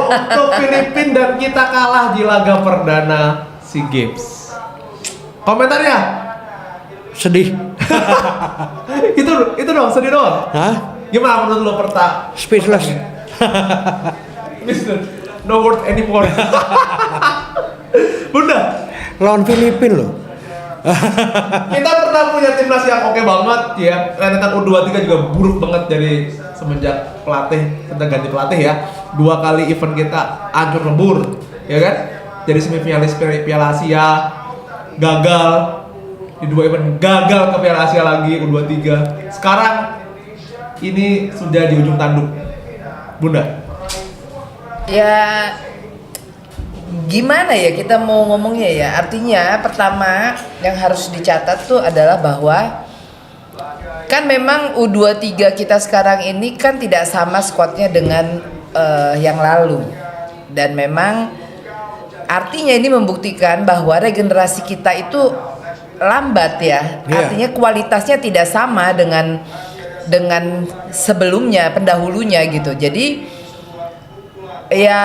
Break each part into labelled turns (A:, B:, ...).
A: untuk Filipina dan kita kalah di laga perdana SEA Games. Komentarnya?
B: Sedih.
A: itu dong, sedih doang.
B: Hah?
A: Gimana menurut lo
B: Speechless.
A: No word anymore. Bunda,
B: Lawan Filipina loh.
A: kita pernah punya timnas yang oke banget ya. Rentetan U23 juga buruk banget dari semenjak kita ganti pelatih ya. 2 kali event kita hancur lebur, ya kan? Jadi semifinalis Piala Asia gagal, di 2 event gagal ke Piala Asia lagi U23. Sekarang ini sudah di ujung tanduk, Bunda.
C: Ya gimana ya kita mau ngomongnya ya. Artinya pertama yang harus dicatat tuh adalah bahwa kan memang U23 kita sekarang ini kan tidak sama skuadnya dengan yang lalu. Dan memang artinya ini membuktikan bahwa regenerasi kita itu lambat ya. Artinya kualitasnya tidak sama dengan sebelumnya, pendahulunya gitu. Jadi ya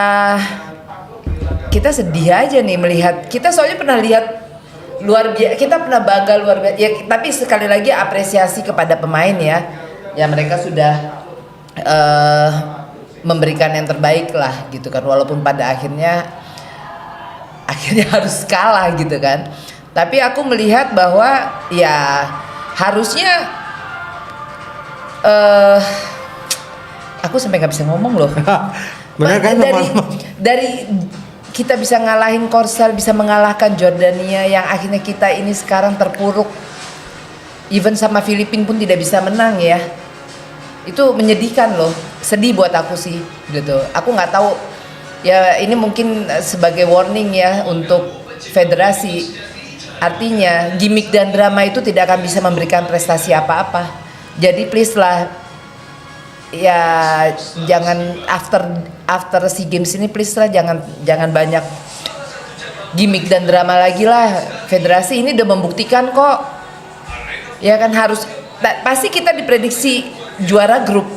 C: kita sedih aja nih melihat, kita soalnya pernah lihat luar biasa, kita pernah bangga luar biasa ya, tapi sekali lagi apresiasi kepada pemain ya mereka sudah memberikan yang terbaik lah gitu kan, walaupun pada akhirnya harus kalah gitu kan. Tapi aku melihat bahwa ya harusnya aku sampai nggak bisa ngomong loh.
B: Benar kan?
C: Dari kita bisa ngalahin Korsel, bisa mengalahkan Jordania yang akhirnya kita ini sekarang terpuruk. Even sama Filipina pun tidak bisa menang ya. Itu menyedihkan loh, sedih buat aku sih gitu. Aku nggak tahu ya, ini mungkin sebagai warning ya untuk federasi. Artinya gimmick dan drama itu tidak akan bisa memberikan prestasi apa-apa. Jadi please lah ya, jangan after SEA Games ini please lah jangan banyak gimmick dan drama lagi lah. Federasi ini udah membuktikan kok ya kan, harus pasti kita diprediksi juara grup.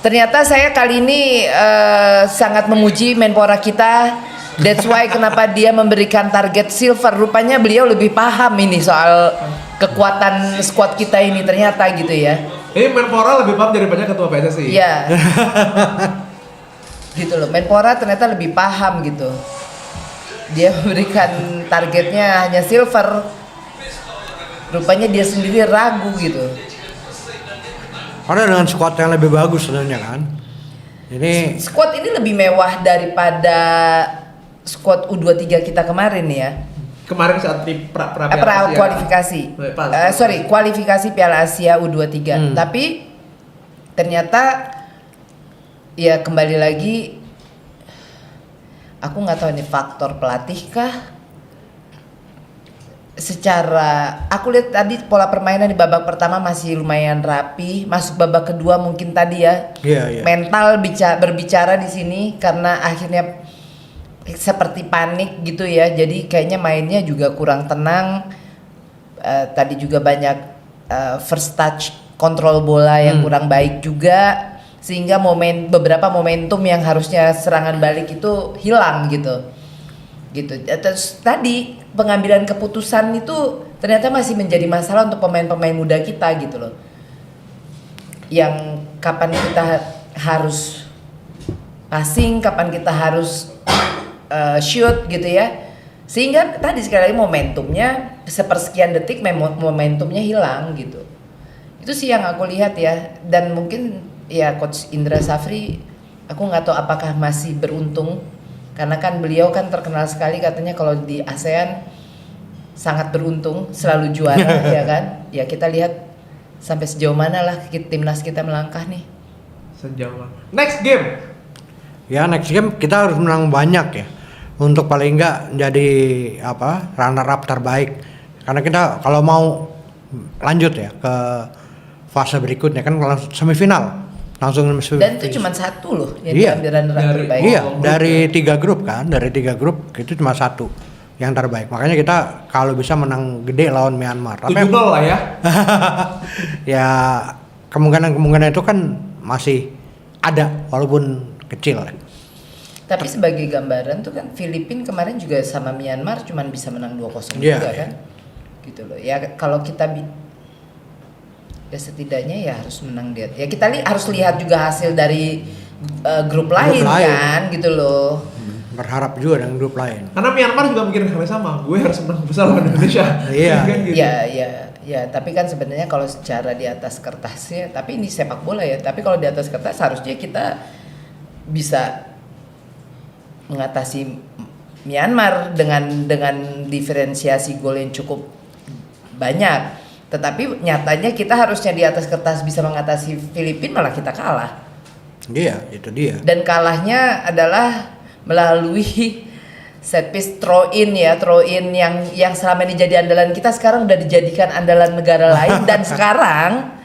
C: Ternyata saya kali ini sangat memuji Menpora kita. That's why kenapa dia memberikan target silver. Rupanya beliau lebih paham ini soal kekuatan squad kita ini ternyata gitu ya.
A: Ini Menpora lebih paham daripada ketua PSSI.
C: Iya. Gitu loh, Menpora ternyata lebih paham gitu. Dia memberikan targetnya hanya silver. Rupanya dia sendiri ragu gitu.
B: Karena dengan squad yang lebih bagus sebenarnya kan. Ini
C: squad ini lebih mewah daripada squad U23 kita kemarin ya.
A: Kemarin saat di
C: kualifikasi. Kualifikasi Piala Asia U23. Tapi ternyata ya kembali lagi aku nggak tahu ini faktor pelatih kah. Secara aku lihat tadi pola permainan di babak pertama masih lumayan rapi, masuk babak kedua mungkin tadi ya. Mental berbicara di sini karena akhirnya seperti panik gitu ya. Jadi kayaknya mainnya juga kurang tenang. Tadi juga banyak first touch kontrol bola yang kurang baik juga, sehingga beberapa momentum yang harusnya serangan balik itu hilang gitu. Terus tadi pengambilan keputusan itu ternyata masih menjadi masalah untuk pemain-pemain muda kita gitu loh. Yang kapan kita harus passing, kapan kita harus shoot gitu ya. Sehingga tadi sekali lagi momentumnya sepersekian detik momentumnya hilang gitu. Itu sih yang aku lihat ya. Dan mungkin ya Coach Indra Safri, aku nggak tahu apakah masih beruntung. Karena kan beliau kan terkenal sekali katanya kalau di ASEAN sangat beruntung, selalu juara ya kan. Ya kita lihat sampai sejauh mana lah timnas kita melangkah nih.
A: Sejauh mana? Next game.
B: Ya next game kita harus menang banyak ya. Untuk paling enggak jadi runner up terbaik. Karena kita kalau mau lanjut ya ke fase berikutnya kan semifinal. Langsung
C: dan itu cuma satu loh yang diambil runner up terbaik.
B: Iya, dari 3 grup kan, dari 3 grup itu cuma satu yang terbaik. Makanya kita kalau bisa menang gede lawan Myanmar.
A: 7-0 lah ya.
B: Ya kemungkinan itu kan masih ada walaupun kecil.
C: Tapi sebagai gambaran tuh kan Filipina kemarin juga sama Myanmar cuman bisa menang 2-0 juga kan. Gitu loh. Ya kalau kita ya setidaknya ya harus menang dia. Ya kita harus lihat juga hasil dari grup lain kan gitu loh.
B: Berharap juga dengan grup lain.
A: Karena Myanmar juga mikir hal yang sama. Gue harus menang besar lawan Indonesia.
B: Iya.
A: Kan gitu.
C: Ya, tapi kan sebenarnya kalau secara di atas kertasnya, tapi ini sepak bola ya. Tapi kalau di atas kertas harusnya kita bisa mengatasi Myanmar dengan diferensiasi gol yang cukup banyak. Tetapi nyatanya kita harusnya di atas kertas bisa mengatasi Filipina, malah kita kalah.
B: Iya, itu dia.
C: Dan kalahnya adalah melalui set piece throw in yang selama ini jadi andalan kita sekarang udah dijadikan andalan negara lain dan sekarang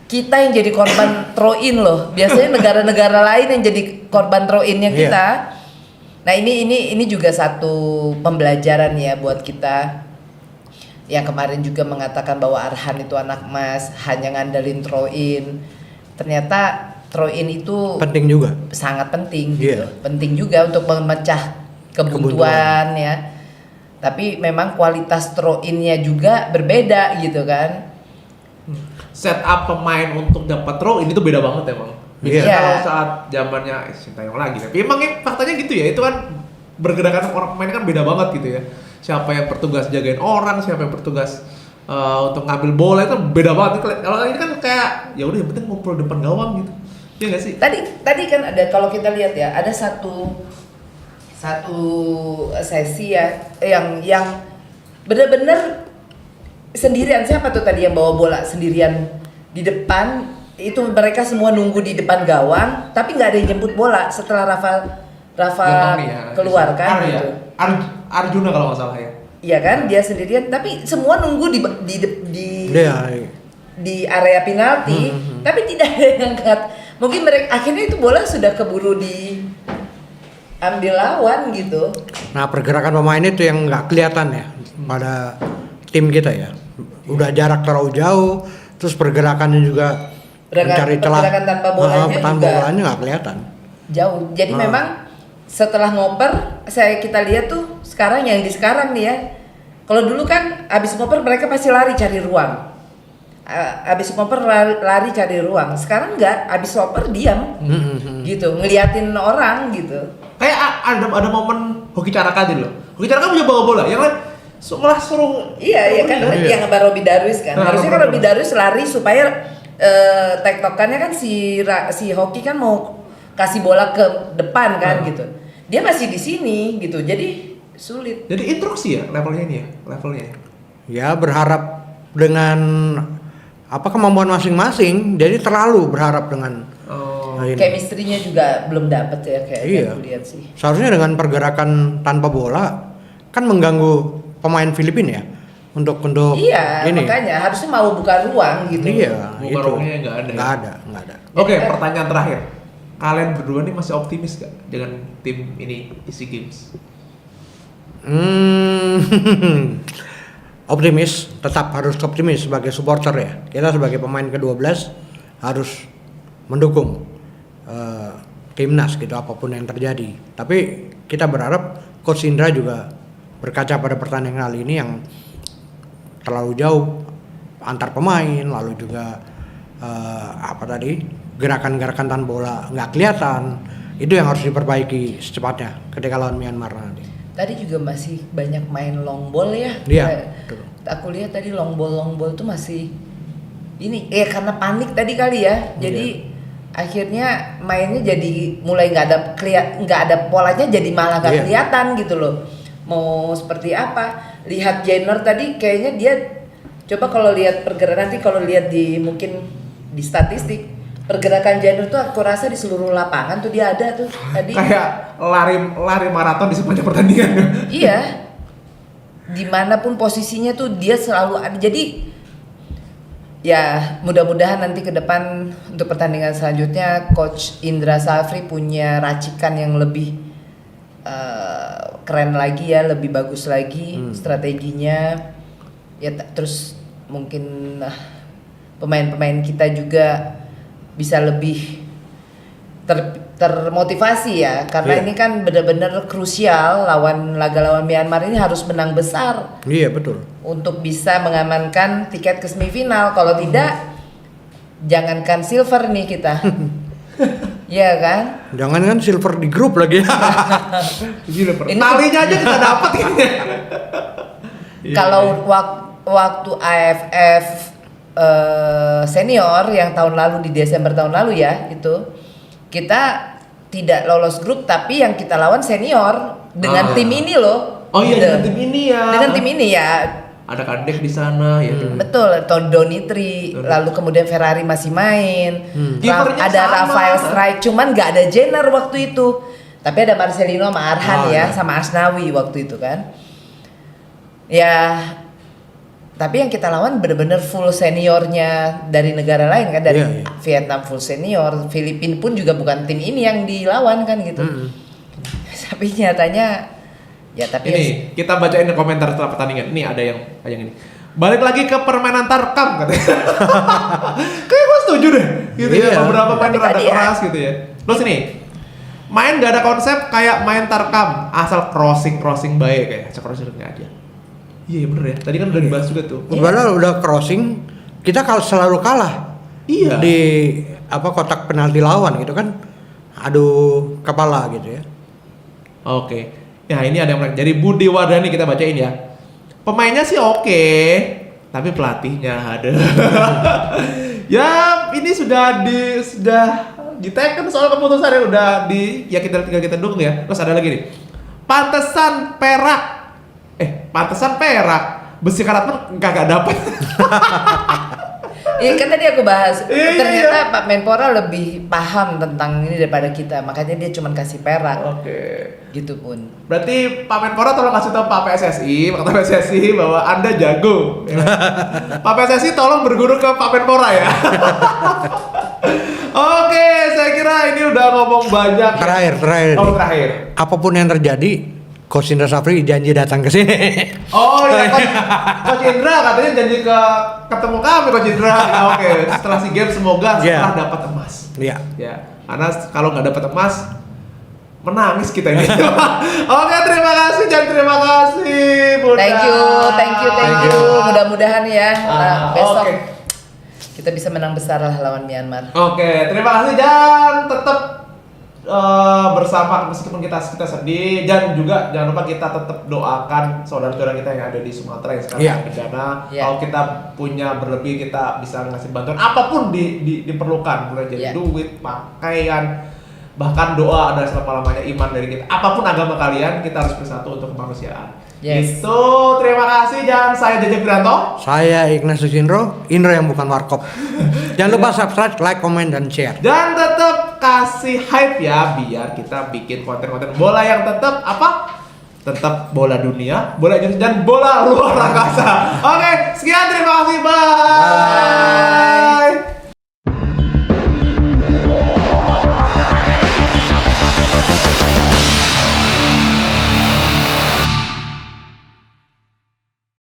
C: kita yang jadi korban throw in loh. Biasanya negara-negara lain yang jadi korban throw innya kita. Nah, ini juga satu pembelajaran ya buat kita. Yang kemarin juga mengatakan bahwa Arhan itu anak emas, hanya ngandelin throw in. Ternyata throw in itu
B: penting juga.
C: Sangat penting gitu. Penting juga untuk memecah kebuntuan ya. Tapi memang kualitas throw in-nya juga berbeda gitu kan.
A: Setup pemain untuk dapat throw in itu beda banget emang. Kalau saat zamannya Sintayong lagi. Tapi emang faktanya gitu ya. Itu kan bergerakan orang pemain kan beda banget gitu ya. Siapa yang bertugas jagain orang, siapa yang bertugas untuk ngambil bola itu beda banget. Kalau ini kan kayak ya udah yang penting ngumpul depan gawang gitu. Iya nggak sih?
C: Tadi kan ada, kalau kita lihat ya, ada satu sesi ya yang benar-benar sendirian. Siapa tuh tadi yang bawa bola sendirian di depan? Itu mereka semua nunggu di depan gawang, tapi nggak ada yang jemput bola setelah Rafa keluar kan gitu.
A: Arjuna kalau nggak salah ya.
C: Iya kan, dia sendirian, tapi semua nunggu di area penalti, tapi tidak ada yang angkat. Mungkin mereka akhirnya itu bola sudah keburu diambil lawan gitu.
B: Nah, pergerakan pemain itu yang nggak kelihatan ya pada tim kita ya. Udah jarak terlalu jauh, terus pergerakannya juga mencari celah.
C: Pergerakan tanpa bolanya
B: nggak kelihatan.
C: Jauh. Jadi memang setelah ngoper, kita lihat tuh sekarang nih ya. Kalau dulu kan abis ngoper mereka pasti lari cari ruang. Abis ngoper lari cari ruang. Sekarang enggak, abis ngoper diam. Gitu, ngeliatin orang gitu.
A: Kayak ada momen Hoki Caraka loh. Hoki Caraka punya bawa bola, yang lain malah suruh.
C: Iya kan, yang ngebar Robby Darwis kan. Harusnya kan Robby Darwis lari supaya tektokannya kan si Hoki kan mau kasih bola ke depan kan gitu. Dia masih di sini gitu. Jadi sulit.
A: Jadi instruksi ya levelnya.
B: Ya berharap dengan kemampuan masing-masing. Jadi terlalu berharap dengan
C: chemistry-nya juga belum dapet ya kayak aku lihat sih.
B: Seharusnya dengan pergerakan tanpa bola kan mengganggu pemain Filipina ya. Untuk
C: iya, ini. Makanya harusnya mau buka ruang gitu.
B: Iya,
A: buka ruangnya nggak ada. Oke, pertanyaan terakhir. Kalian berdua nih masih optimis gak dengan tim ini SEA Games?
B: Optimis, tetap harus optimis sebagai supporter ya. Kita sebagai pemain ke-12 harus mendukung timnas gitu apapun yang terjadi. Tapi kita berharap Coach Indra juga berkaca pada pertandingan kali ini yang terlalu jauh antar pemain, lalu juga gerakan-gerakan tanpa bola nggak kelihatan. Itu yang harus diperbaiki secepatnya ketika lawan Myanmar nanti. Tadi
C: juga masih banyak main long ball ya.
B: Iya.
C: Aku lihat tadi long ball tuh masih ini karena panik tadi kali ya. Jadi akhirnya mainnya jadi mulai nggak ada polanya, jadi malah nggak kelihatan gitu loh. Mau seperti apa? Lihat Jenner tadi kayaknya dia coba kalau lihat pergerakan nanti kalau lihat mungkin di statistik pergerakan Jenner tuh aku rasa di seluruh lapangan tuh dia ada tuh tadi.
A: Kayak lari maraton di sepanjang pertandingan.
C: Iya. Dimanapun posisinya tuh dia selalu ada. Jadi ya mudah-mudahan nanti ke depan untuk pertandingan selanjutnya Coach Indra Safri punya racikan yang lebih keren lagi ya, lebih bagus lagi strateginya. Ya terus mungkin pemain-pemain kita juga bisa lebih termotivasi ya, karena ini kan benar-benar krusial laga lawan Myanmar ini harus menang besar.
B: Iya betul.
C: Untuk bisa mengamankan tiket ke semifinal. Kalau tidak, jangankan silver nih kita. Iya kan?
B: Jangan kan silver di grup lagi.
A: Talinya aja kita dapat ini.
C: Kalau waktu AFF senior yang tahun lalu di Desember tahun lalu ya, itu kita tidak lolos grup, tapi yang kita lawan senior dengan tim ini loh.
A: Oh iya,
C: gitu.
A: dengan tim ini ya.
C: Dengan tim ini ya.
A: Ada Kadek di sana ya.
C: Betul, Donitri, lalu kemudian Ferrari masih main.
A: Kipernya
C: Ada
A: sama.
C: Rafael Strike, cuman nggak ada Jenner waktu itu. Tapi ada Marcelino sama Arhan ya, sama Asnawi waktu itu kan. Ya, tapi yang kita lawan benar-benar full seniornya dari negara lain kan, dari Vietnam full senior, Filipina pun juga bukan tim ini yang dilawan kan gitu. Tapi nyatanya ya tapi
A: ini kita bacain komentar setelah pertandingan. Ini ada yang ini. Balik lagi ke permainan tarkam katanya. Kayak gue setuju deh. Gitu ya, beberapa main rada keras gitu ya. Terus ini main gak ada konsep kayak main tarkam, asal crossing baik kayak crossing aja. Iya bener ya. Tadi kan udah dibahas juga tuh.
B: Udah crossing, kita selalu kalah.
A: Iya.
B: Di kotak penalti lawan gitu kan. Aduh kepala gitu ya.
A: Oke. Ya ini ada yang menarik. Jadi Budi Wardani kita bacain ya. Pemainnya sih oke, tapi pelatihnya ada. Ya ini sudah diteken soal keputusan yang udah kita tinggal kita dukung ya. Terus ada lagi nih. Pantesan Perak. Besi Karatmen kagak dapat.
C: Iya kan tadi aku bahas. Ternyata Pak Menpora lebih paham tentang ini daripada kita, makanya dia cuma kasih Perak.
A: Oke.
C: Gitu pun.
A: Berarti Pak Menpora tolong kasih tahu Pak PSSI, kata PSSI bahwa Anda jago. Ya. Pak PSSI tolong berguru ke Pak Menpora ya. Oke, saya kira ini udah ngomong banyak. Terakhir.
B: Apapun yang terjadi, Coach Indra Safri janji datang ke sini.
A: Oh iya, Coach Indra katanya janji ketemu kami Coach Indra. Ya, oke, setelah SEA Games semoga setelah dapat emas.
B: Iya.
A: Ya, karena kalau nggak dapat emas menangis kita ini. Oke, terima kasih terima kasih.
C: Thank you. Mudah-mudahan ya besok kita bisa menang besar lah lawan Myanmar.
A: Oke, terima kasih Jan. Tetap bersama meskipun kita sedih, dan juga jangan lupa kita tetap doakan saudara-saudara kita yang ada di Sumatera yang sekarang bencana. Kalau kita punya berlebih, kita bisa ngasih bantuan apapun diperlukan, mulai jadi duit, pakaian, bahkan doa adalah selama-lamanya iman dari kita. Apapun agama kalian, kita harus bersatu untuk kemanusiaan. Itu terima kasih Jan. Saya Jajak Wiranto.
B: Saya Ignatius Indro yang bukan warkop. Jangan lupa subscribe, like, komen, dan share.
A: Dan tetap kasih hype ya, biar kita bikin konten-konten bola yang tetap tetap bola dunia, bola Indonesia, dan bola luar angkasa. Oke, sekian, terima kasih, bye.